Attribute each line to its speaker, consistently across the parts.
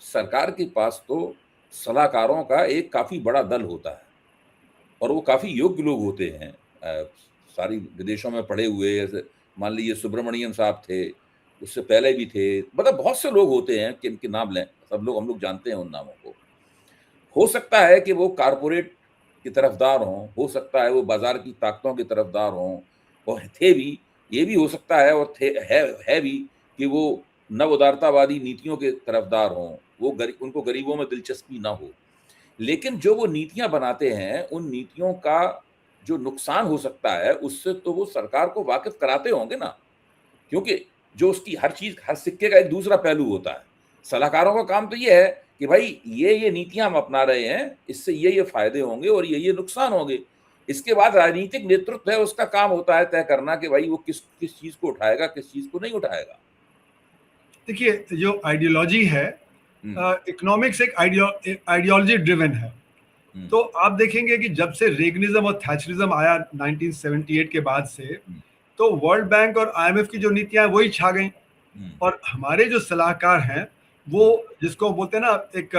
Speaker 1: सरकार के पास तो सलाहकारों का एक काफ़ी बड़ा दल होता है और वो काफ़ी योग्य लोग होते हैं। सारी विदेशों में पढ़े हुए, जैसे मान लीजिए सुब्रमण्यम साहब थे, उससे पहले भी थे, मतलब बहुत से लोग होते हैं, किनके नाम लें, सब लोग हम लोग जानते हैं उन नामों को। हो सकता है कि वो कारपोरेट की तरफदार हों, हो सकता है वो बाज़ार की ताकतों के तरफदार हों और थे भी, ये भी हो सकता है और थे है भी कि वो नव उदारतावादी नीतियों के तरफदार हों, वो उनको गरीबों में दिलचस्पी ना हो। लेकिन जो वो नीतियाँ बनाते हैं, उन नीतियों का जो नुकसान हो सकता है, उससे तो वो सरकार को वाकिफ़ कराते होंगे ना। क्योंकि जो उसकी हर चीज़, हर सिक्के का एक दूसरा पहलू होता है। सलाहकारों का काम तो ये है कि भाई ये नीतियाँ हम अपना रहे हैं, इससे ये फ़ायदे होंगे और ये नुकसान होंगे। इसके बाद राजनीतिक नेतृत्व है, उसका काम होता है तय करना कि भाई वो किस चीज़ को उठाएगा, किस चीज़ को नहीं उठाएगा।
Speaker 2: देखिए, जो आइडियोलॉजी है, इकोनॉमिक्स एक आइडियोलॉजी ड्रिवन है। तो आप देखेंगे कि जब से रेगनिज्म और थैचरिज्म आया 1978 के बाद से, तो वर्ल्ड बैंक और आईएमएफ की जो नीतियां हैं वही छा गई। और हमारे जो सलाहकार हैं वो जिसको बोलते हैं ना, एक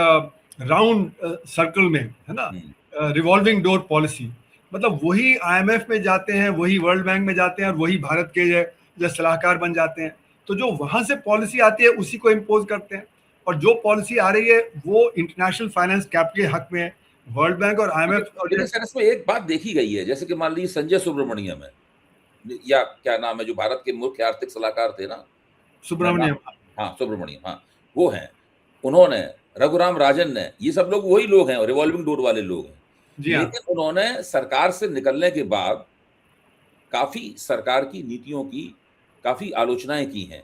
Speaker 2: राउंड सर्कल में, है ना, रिवॉल्विंग डोर पॉलिसी, मतलब वही आईएमएफ में जाते हैं, वही वर्ल्ड बैंक में जाते हैं और वही भारत के जो सलाहकार बन जाते हैं। तो जो वहां से पॉलिसी आती है उसी को इम्पोज करते हैं, और जो पॉलिसी आ रही है वो इंटरनेशनल फाइनेंस कैप के हक में है, वर्ल्ड बैंक और आईएमएफ।
Speaker 1: लेकिन सर इसमें एक बात देखी गई है, जैसे कि मान लीजिए संजय सुब्रमण्यम है, या क्या नाम है, जो भारत के मुख्य आर्थिक सलाहकार थे ना,
Speaker 2: सुब्रमण्यम,
Speaker 1: हाँ सुब्रमण्यम, हाँ वो हैं, उन्होंने, रघुराम राजन ने, ये सब लोग वही लोग हैं, रिवॉल्विंग डोर वाले लोग हैं।
Speaker 2: जी हाँ,
Speaker 1: लेकिन उन्होंने सरकार से निकलने के बाद काफी सरकार की नीतियों की काफी आलोचनाएं की हैं,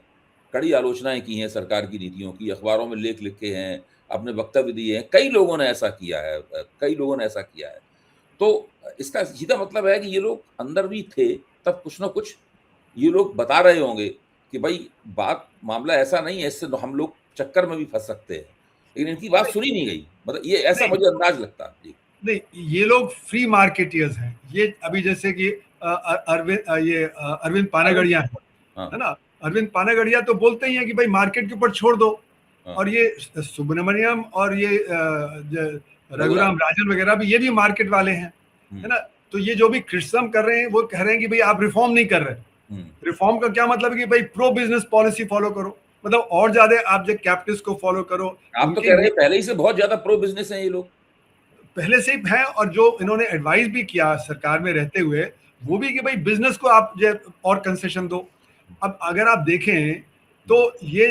Speaker 1: कड़ी आलोचनाएं की हैं सरकार की नीतियों की, अखबारों में लेख लिखे हैं, अपने वक्तव्य दिए हैं, कई लोगों ने ऐसा किया है, कई लोगों ने ऐसा किया है। तो इसका सीधा मतलब है कि ये लोग अंदर भी थे, तब कुछ ना कुछ ये लोग बता रहे होंगे कि भाई बात, मामला ऐसा नहीं है, इससे हम लोग चक्कर में भी फंस सकते हैं, लेकिन इनकी बात सुनी नहीं गई, मतलब ये ऐसा मुझे अंदाज लगता है।
Speaker 2: नहीं, ये लोग फ्री मार्केटियर्स हैं। ये अभी जैसे कि अरविंद पानागड़िया है ना, अरविंद पानागड़िया तो बोलते ही हैं कि भाई मार्केट के ऊपर छोड़ दो। और ये सुब्रमण्यम और ये रघुराम राजन वगैरह भी, ये भी मार्केट वाले हैं, है ना। तो ये जो भी क्रिटिसिज्म कर रहे हैं वो कह रहे हैं कि भाई आप रिफॉर्म नहीं कर रहे। रिफॉर्म का क्या मतलब है कि भाई प्रो बिजनेस पॉलिसी फॉलो करो, मतलब और ज्यादा आप जो कैपिटलिस्ट को फॉलो करो।
Speaker 1: आप तो कह रहे हैं पहले ही से बहुत ज्यादा प्रो बिजनेस हैं ये लोग,
Speaker 2: पहले से ही है, और जो इन्होंने एडवाइस भी किया सरकार में रहते हुए वो भी कि भाई बिजनेस को आप जो और कंसेशन दो। अब अगर आप देखें तो ये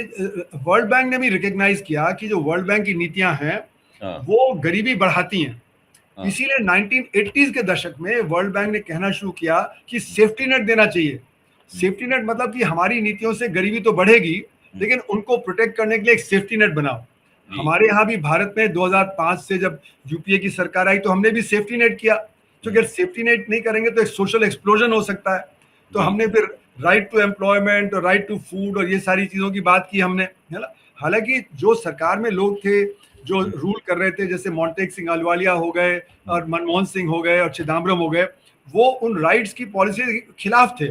Speaker 2: वर्ल्ड बैंक ने भी रिकॉग्नाइज किया कि जो वर्ल्ड बैंक की नीतियां हैं वो गरीबी बढ़ाती हैं। इसीलिए 1980s के दशक में वर्ल्ड बैंक ने कहना शुरू किया कि सेफ्टी नेट देना चाहिए। सेफ्टी नेट मतलब कि हमारी नीतियों से गरीबी तो बढ़ेगी, लेकिन उनको प्रोटेक्ट करने के लिए एक सेफ्टी नेट बनाओ। हमारे यहाँ भी भारत में 2005 से जब यूपीए की सरकार आई तो हमने भी सेफ्टी नेट किया। तो अगर सेफ्टी नेट नहीं करेंगे तो एक सोशल एक्सप्लोजन हो सकता है। तो हमने फिर राइट टू एम्प्लॉयमेंट और राइट टू फूड और ये सारी चीजों की बात की हमने, है ना। हालांकि जो सरकार में लोग थे जो रूल कर रहे थे, जैसे मोंटेक सिंह अहलुवालिया हो गए और मनमोहन सिंह हो गए और चिदम्बरम हो गए, वो उन राइट्स की पॉलिसी के खिलाफ थे।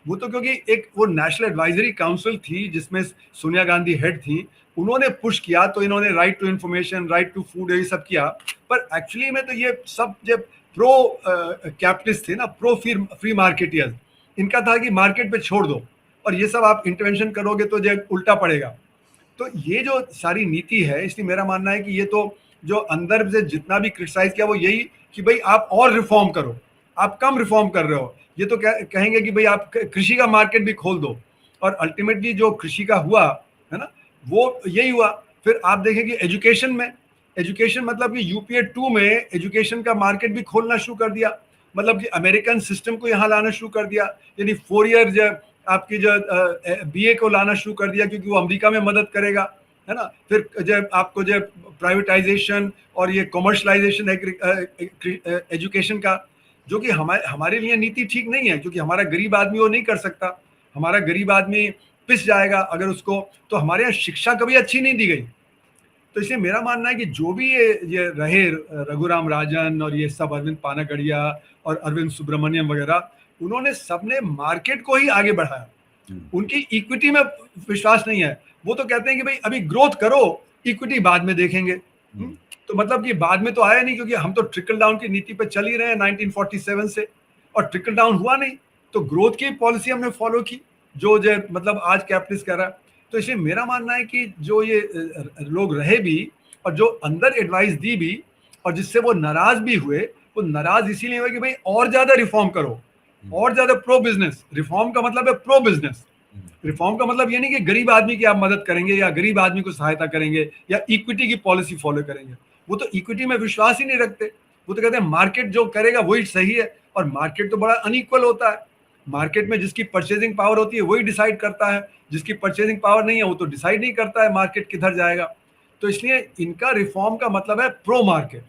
Speaker 2: वो तो क्योंकि एक वो नेशनल एडवाइजरी काउंसिल थी जिसमें सोनिया गांधी हेड थी, उन्होंने पुश किया तो इन्होंने right to information, right to food, ये सब किया। पर एक्चुअली में तो ये सब जब प्रो कैपिटलिस्ट थे ना, प्रो फ्री मार्केटियर्स, इनका था कि मार्केट पे छोड़ दो और ये सब आप इंटरवेंशन करोगे तो जो उल्टा पड़ेगा। तो ये जो सारी नीति है, इसलिए मेरा मानना है कि ये तो जो अंदर से जितना भी क्रिटिसाइज किया वो यही कि भाई आप और रिफॉर्म करो, आप कम रिफॉर्म कर रहे हो। ये तो कहेंगे कि भाई आप कृषि का मार्केट भी खोल दो, और अल्टीमेटली जो कृषि का हुआ है ना वो यही हुआ। फिर आप देखें कि एजुकेशन में, एजुकेशन मतलब कि यूपीए 2 में एजुकेशन का मार्केट भी खोलना शुरू कर दिया, मतलब कि अमेरिकन सिस्टम को यहाँ लाना शुरू कर दिया, यानी 4 ईयर जो आपकी जो बीए को लाना शुरू कर दिया क्योंकि वो अमेरिका में मदद करेगा, है ना। फिर जब आपको जो प्राइवेटाइजेशन और ये कॉमर्शलाइजेशन एजुकेशन का, जो कि हमारे लिए नीति ठीक नहीं है, क्योंकि हमारा गरीब आदमी वो नहीं कर सकता। हमारा गरीब आदमी पिस जाएगा अगर उसको, तो हमारे यहाँ शिक्षा कभी अच्छी नहीं दी गई। तो इसलिए मेरा मानना है कि जो भी ये रहे रघुराम राजन और ये सब अरविंद पानागड़िया और अरविंद सुब्रमण्यम वगैरह, उन्होंने सबने मार्केट को ही आगे बढ़ाया। उनकी इक्विटी में विश्वास नहीं है। वो तो कहते हैं कि भाई अभी ग्रोथ करो, इक्विटी बाद में देखेंगे। तो मतलब कि बाद में तो आया नहीं, क्योंकि हम तो ट्रिकल डाउन की नीति पे चल ही रहे हैं 1947 से, और ट्रिकल डाउन हुआ नहीं, तो ग्रोथ की पॉलिसी हमने फॉलो की जो मतलब आज कैपिटलिस्ट कर रहा है। तो इसलिए मेरा मानना है कि जो ये लोग रहे भी और जो अंदर एडवाइस दी भी और जिससे वो नाराज भी हुए, वो नाराज इसीलिए हुए कि भाई और ज्यादा रिफॉर्म करो, और ज्यादा प्रो बिजनेस। रिफॉर्म का मतलब है प्रो बिजनेस। रिफॉर्म का मतलब ये नहीं कि गरीब आदमी की आप मदद करेंगे या गरीब आदमी को सहायता करेंगे या इक्विटी की पॉलिसी फॉलो करेंगे। वो तो इक्विटी में विश्वास ही नहीं रखते। वो तो कहते हैं मार्केट जो करेगा वही सही है, और मार्केट तो बड़ा अनइक्वल होता है। मार्केट में जिसकी परचेजिंग पावर होती है वही डिसाइड करता है, जिसकी परचेजिंग पावर नहीं है वो तो डिसाइड नहीं करता है मार्केट किधर जाएगा। तो इसलिए इनका रिफॉर्म का मतलब है प्रो मार्केट,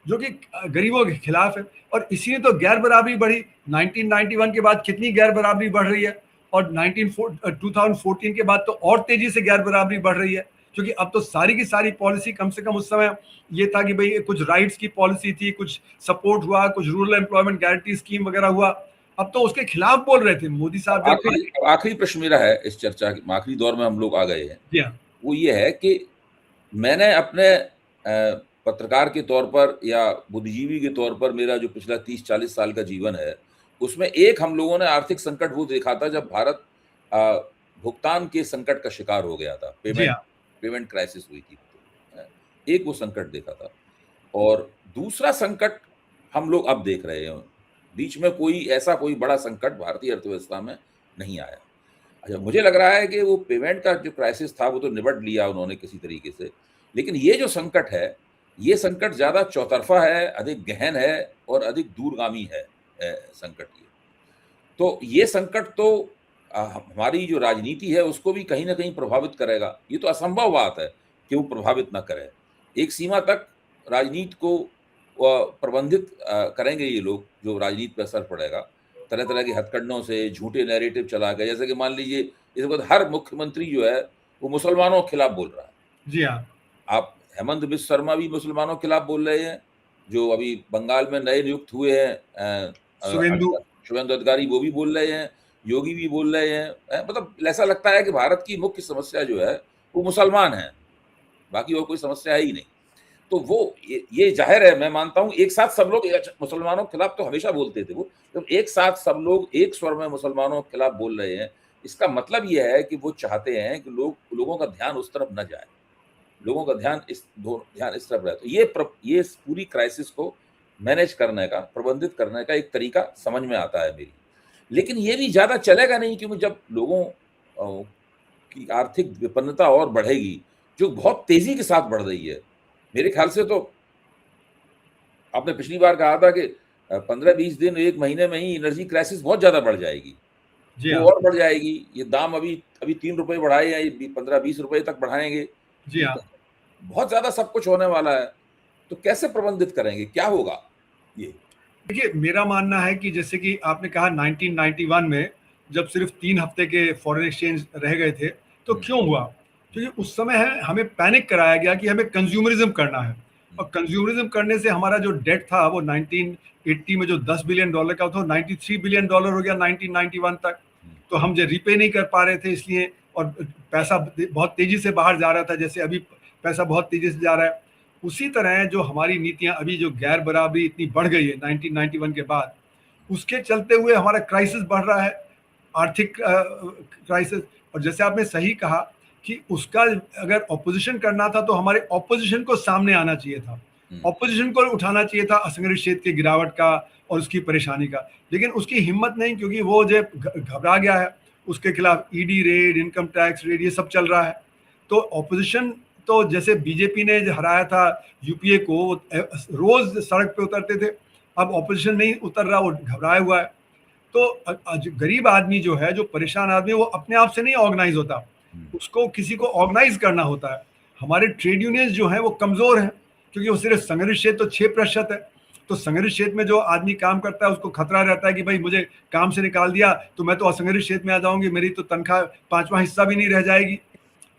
Speaker 2: जो कि गरीबों के खिलाफ है। और इसीलिए तो गैर बराबरी बढ़ी। 1991 के बाद कितनी गैर बराबरी बढ़ रही है, और 2014 के बाद तो और तेजी से गैर बराबरी बढ़ रही है, क्योंकि अब तो सारी की सारी पॉलिसी, कम से कम उस समय ये था कि भाई कुछ राइट्स की पॉलिसी थी, कुछ सपोर्ट हुआ, कुछ रूरल एम्प्लॉयमेंट गारंटी स्कीम वगैरह हुआ, अब तो उसके खिलाफ बोल रहे थे मोदी साहब जब थे।
Speaker 1: आखिरी प्रश्न मेरा है इस चर्चा के आखिरी दौर में हम लोग आ गए हैं।
Speaker 2: जी हाँ।
Speaker 1: वो ये है कि मैंने अपने पत्रकार के तौर पर या बुद्धिजीवी के तौर पर मेरा जो पिछला 30-40 साल का जीवन है, उसमें एक हम लोगों ने आर्थिक संकट वो देखा था जब भारत भुगतान के संकट का शिकार हो गया था,
Speaker 2: जी हाँ।
Speaker 1: पेमेंट क्राइसिस हुई थी। एक वो संकट देखा था, और दूसरा संकट हम लोग अब देख रहे हैं। बीच में कोई बड़ा संकट भारतीय अर्थव्यवस्था में नहीं आया। अच्छा, मुझे लग रहा है कि वो पेमेंट का जो क्राइसिस था वो तो निपट लिया उन्होंने किसी तरीके से, लेकिन ये जो संकट है, ये संकट ज़्यादा चौतरफा है, अधिक गहन है और अधिक दूरगामी है संकट ये। तो ये संकट तो हमारी जो राजनीति है उसको भी कहीं न कहीं प्रभावित करेगा। ये तो असंभव बात है कि वो प्रभावित ना करे। एक सीमा तक राजनीति को प्रबंधित करेंगे ये लोग, जो राजनीति पे असर पड़ेगा, तरह-तरह के हथकंडों से, झूठे नैरेटिव चला के। जैसे कि मान लीजिए इस वक़्त हर मुख्यमंत्री जो है वो मुसलमानों के खिलाफ बोल रहा है।
Speaker 2: जी हाँ।
Speaker 1: आप हेमंत बिस्वा शर्मा भी मुसलमानों के खिलाफ बोल रहे हैं, जो अभी बंगाल में नए नियुक्त हुए हैं शुभेंदु अधिकारी, वो भी बोल रहे हैं, योगी भी बोल रहे हैं। मतलब ऐसा लगता है कि भारत की मुख्य समस्या जो है वो मुसलमान है, बाकी और कोई समस्या है ही नहीं। तो वो ये ज़ाहिर है, मैं मानता हूँ एक साथ सब लोग मुसलमानों के खिलाफ तो हमेशा बोलते थे वो, जब एक साथ सब लोग एक स्वर में मुसलमानों के खिलाफ बोल रहे हैं, इसका मतलब ये है कि वो चाहते हैं कि लोगों का ध्यान उस तरफ न जाए, लोगों का ध्यान इस तरफ रहे। तो ये पूरी क्राइसिस को मैनेज करने का, प्रबंधित करने का एक तरीका समझ में आता है मेरी। लेकिन ये भी ज़्यादा चलेगा नहीं, क्योंकि जब लोगों की आर्थिक विपन्नता और बढ़ेगी, जो बहुत तेज़ी के साथ बढ़ रही है। मेरे ख्याल से तो आपने पिछली बार कहा था कि 15-20 दिन, 1 महीने में ही एनर्जी क्राइसिस बहुत ज़्यादा बढ़ जाएगी। वो और बढ़ जाएगी। ये दाम अभी 3 रुपए बढ़ाए हैं, ये 15-20 रुपए तक बढ़ाएंगे।
Speaker 2: जी हाँ।
Speaker 1: बहुत ज़्यादा सब कुछ होने वाला है, तो कैसे प्रबंधित करेंगे, क्या होगा ये?
Speaker 2: देखिए, मेरा मानना है कि जैसे कि आपने कहा 1991 में जब सिर्फ 3 हफ्ते के फॉरेन एक्सचेंज रह गए थे, तो क्यों हुआ? क्योंकि उस समय है हमें पैनिक कराया गया कि हमें कंज्यूमरिज्म करना है, और कंज्यूमरिज्म करने से हमारा जो डेट था वो 1980 में जो $10 बिलियन का था, 93 बिलियन डॉलर हो गया 1991 तक। तो हम जो रीपे नहीं कर पा रहे थे इसलिए, और पैसा बहुत तेजी से बाहर जा रहा था, जैसे अभी पैसा बहुत तेजी से जा रहा है। उसी तरह जो हमारी नीतियां अभी जो गैर बराबरी इतनी बढ़ गई है 1991 के बाद, उसके चलते हुए हमारा क्राइसिस बढ़ रहा है, आर्थिक क्राइसिस। और जैसे आपने सही कहा कि उसका अगर ऑपोजिशन करना था तो हमारे ऑपोजिशन को सामने आना चाहिए था, ऑपोजिशन को उठाना चाहिए था असंगठित क्षेत्र की गिरावट का और उसकी परेशानी का, लेकिन उसकी हिम्मत नहीं, क्योंकि वो जो घबरा गया है, उसके खिलाफ ED red, income tax raid, ये सब चल रहा है। तो ऑपोजिशन तो जैसे बीजेपी ने हराया था यूपीए को, रोज सड़क पे उतरते थे, अब ऑपोजिशन नहीं उतर रहा, वो घबराया हुआ है। तो गरीब आदमी जो है, जो परेशान आदमी, वो अपने आप से नहीं ऑर्गेनाइज होता, उसको किसी को ऑर्गेनाइज करना होता है। हमारे ट्रेड यूनियंस जो हैं वो कमजोर हैं, क्योंकि वो सिर्फ संगठित क्षेत्र तो 6% है। तो संगठित क्षेत्र में जो आदमी काम करता है उसको खतरा रहता है कि भाई मुझे काम से निकाल दिया तो मैं तो असंगठित क्षेत्र में आ जाऊंगी, मेरी तो तनख्वाह 5वां हिस्सा भी नहीं रह जाएगी।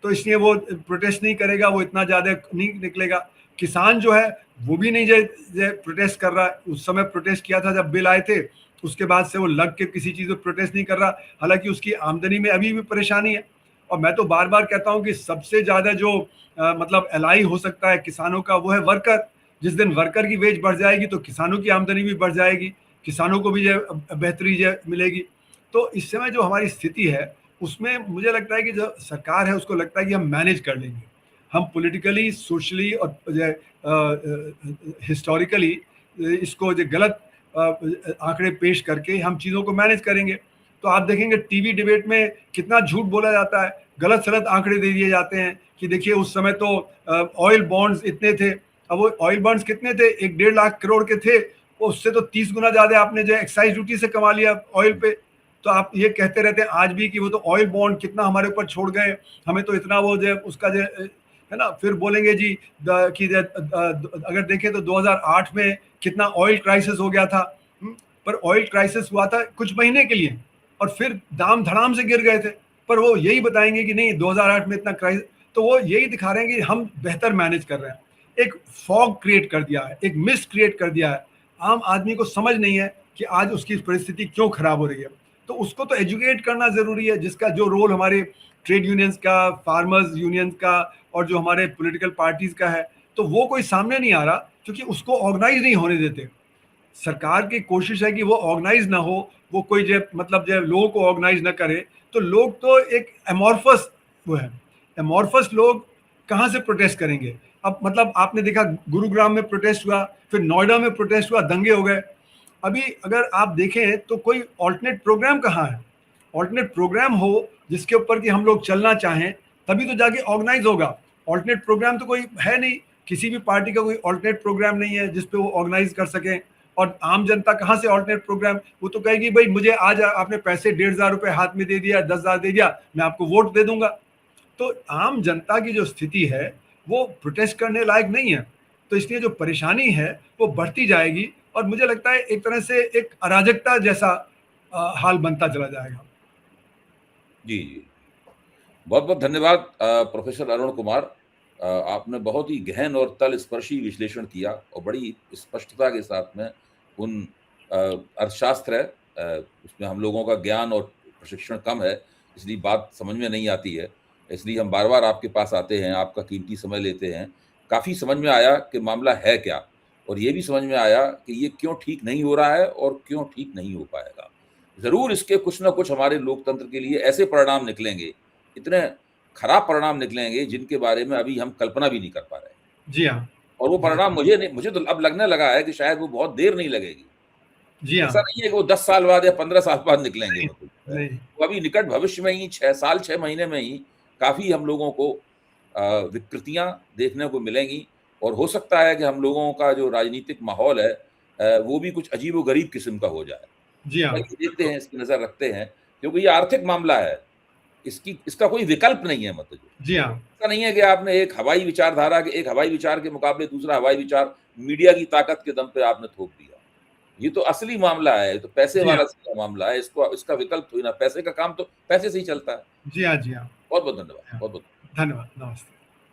Speaker 2: तो इसलिए वो प्रोटेस्ट नहीं करेगा, वो इतना ज़्यादा नहीं निकलेगा। किसान जो है वो भी नहीं प्रोटेस्ट कर रहा है, उस समय प्रोटेस्ट किया था जब बिल आए थे, उसके बाद से वो लग के किसी चीज़ में प्रोटेस्ट नहीं कर रहा, हालांकि उसकी आमदनी में अभी भी परेशानी है। और मैं तो बार बार कहता हूं कि सबसे ज्यादा जो मतलब एलाई हो सकता है किसानों का, वो है वर्कर। जिस दिन वर्कर की वेज बढ़ जाएगी तो किसानों की आमदनी भी बढ़ जाएगी, किसानों को भी जो बेहतरी जो मिलेगी। तो इस समय जो हमारी स्थिति है उसमें मुझे लगता है कि जो सरकार है उसको लगता है कि हम मैनेज कर लेंगे, हम पॉलिटिकली, सोशली और हिस्टोरिकली इसको जो गलत आंकड़े पेश करके हम चीज़ों को मैनेज करेंगे। तो आप देखेंगे टीवी डिबेट में कितना झूठ बोला जाता है, गलत सलत आंकड़े दे दिए जाते हैं कि देखिए उस समय तो ऑयल बॉन्ड्स इतने थे। अब वो ऑयल बॉन्ड्स कितने थे? 1-1.5 लाख करोड़ के थे, उससे तो 30 गुना ज्यादा आपने जो एक्साइज ड्यूटी से कमा लिया ऑयल पे। तो आप ये कहते रहते हैं आज भी कि वो तो ऑयल बॉन्ड कितना हमारे ऊपर छोड़ गए, हमें तो इतना वो जो उसका जो है ना, फिर बोलेंगे जी कि अगर देखें तो 2008 में कितना ऑयल क्राइसिस हो गया था। पर ऑयल क्राइसिस हुआ था कुछ महीने के लिए और फिर दाम धड़ाम से गिर गए थे। पर वो यही बताएंगे कि नहीं 2008 में इतना क्राइसिस, तो वो यही दिखा रहे हैं कि हम बेहतर मैनेज कर रहे हैं। एक फॉग क्रिएट कर दिया है, एक मिस्ट क्रिएट कर दिया है। आम आदमी को समझ नहीं है कि आज उसकी परिस्थिति क्यों खराब हो रही है। तो उसको तो एजुकेट करना जरूरी है, जिसका जो रोल हमारे ट्रेड यूनियंस का, फार्मर्स यूनियंस का और जो हमारे पॉलिटिकल पार्टीज का है, तो वो कोई सामने नहीं आ रहा क्योंकि उसको ऑर्गेनाइज नहीं होने देते। सरकार की कोशिश है कि वो ऑर्गेनाइज ना हो, वो कोई जो मतलब जो लोगों को ऑर्गेनाइज ना करे। तो लोग तो एक एमॉर्फस वो है, एमॉर्फस लोग कहाँ से प्रोटेस्ट करेंगे? अब मतलब आपने देखा गुरुग्राम में प्रोटेस्ट हुआ, फिर नोएडा में प्रोटेस्ट हुआ, दंगे हो गए। अभी अगर आप देखें तो कोई ऑल्टरनेट प्रोग्राम कहाँ है? ऑल्टरनेट प्रोग्राम हो जिसके ऊपर कि हम लोग चलना चाहें तभी तो जाके ऑर्गेनाइज होगा। ऑल्टरनेट प्रोग्राम तो कोई है नहीं, किसी भी पार्टी का कोई ऑल्टरनेट प्रोग्राम नहीं है जिसपे वो ऑर्गेनाइज कर सकें। और आम जनता कहाँ से ऑल्टरनेट प्रोग्राम? वो तो कहेगी भाई मुझे आज आपने पैसे 1,500 रुपए हाथ में दे दिया, 10,000 दे दिया, मैं आपको वोट दे दूंगा। तो आम जनता की जो स्थिति है वो प्रोटेस्ट करने लायक नहीं है। तो इसलिए जो परेशानी है वो बढ़ती जाएगी और मुझे लगता है एक तरह से एक अराजकता जैसा हाल बनता चला जाएगा।
Speaker 1: जी जी, बहुत बहुत धन्यवाद प्रोफेसर अरुण कुमार। आपने बहुत ही गहन और तलस्पर्शी विश्लेषण किया और बड़ी स्पष्टता के साथ में उन अर्थशास्त्र है, उसमें हम लोगों का ज्ञान और प्रशिक्षण कम है, इसलिए बात समझ में नहीं आती है, इसलिए हम बार बार आपके पास आते हैं, आपका कीमती समय लेते हैं। काफ़ी समझ में आया कि मामला है क्या, और ये भी समझ में आया कि ये क्यों ठीक नहीं हो रहा है और क्यों ठीक नहीं हो पाएगा। ज़रूर इसके कुछ ना कुछ हमारे लोकतंत्र के लिए ऐसे परिणाम निकलेंगे, इतने खराब परिणाम निकलेंगे जिनके बारे में अभी हम कल्पना भी नहीं कर पा रहे हैं।
Speaker 2: जी हाँ।
Speaker 1: और वो परिणाम मुझे तो अब लगने लगा है कि शायद वो बहुत देर नहीं लगेगी।
Speaker 2: जी हाँ।
Speaker 1: ऐसा नहीं है कि वो 10 साल बाद या 15 साल बाद निकलेंगे,
Speaker 2: नहीं,
Speaker 1: मतलब
Speaker 2: नहीं।
Speaker 1: वो अभी निकट भविष्य में ही 6 साल 6 महीने में ही काफ़ी हम लोगों को विकृतियाँ देखने को मिलेंगी। और हो सकता है कि हम लोगों का जो राजनीतिक माहौल है वो भी कुछ अजीबो-गरीब किस्म का हो जाए।
Speaker 2: जी हाँ।
Speaker 1: चलिए देखते हैं, इसकी नज़र रखते हैं, क्योंकि ये आर्थिक मामला है, इसका कोई विकल्प नहीं है, मतलब
Speaker 2: जी हाँ।
Speaker 1: ऐसा नहीं है कि आपने एक हवाई विचार के मुकाबले दूसरा हवाई विचार मीडिया की ताकत के दम पे आपने थोप दिया। ये तो असली मामला है, ये तो पैसे
Speaker 2: जी हाँ।
Speaker 1: वाला सीधा मामला है, इसका विकल्प थोड़ी ना, पैसे का काम तो पैसे से ही चलता है।
Speaker 2: जी हाँ। जी हाँ।
Speaker 1: बहुत-बहुत धन्यवाद, बहुत-बहुत।
Speaker 2: धन्यवाद, नमस्ते।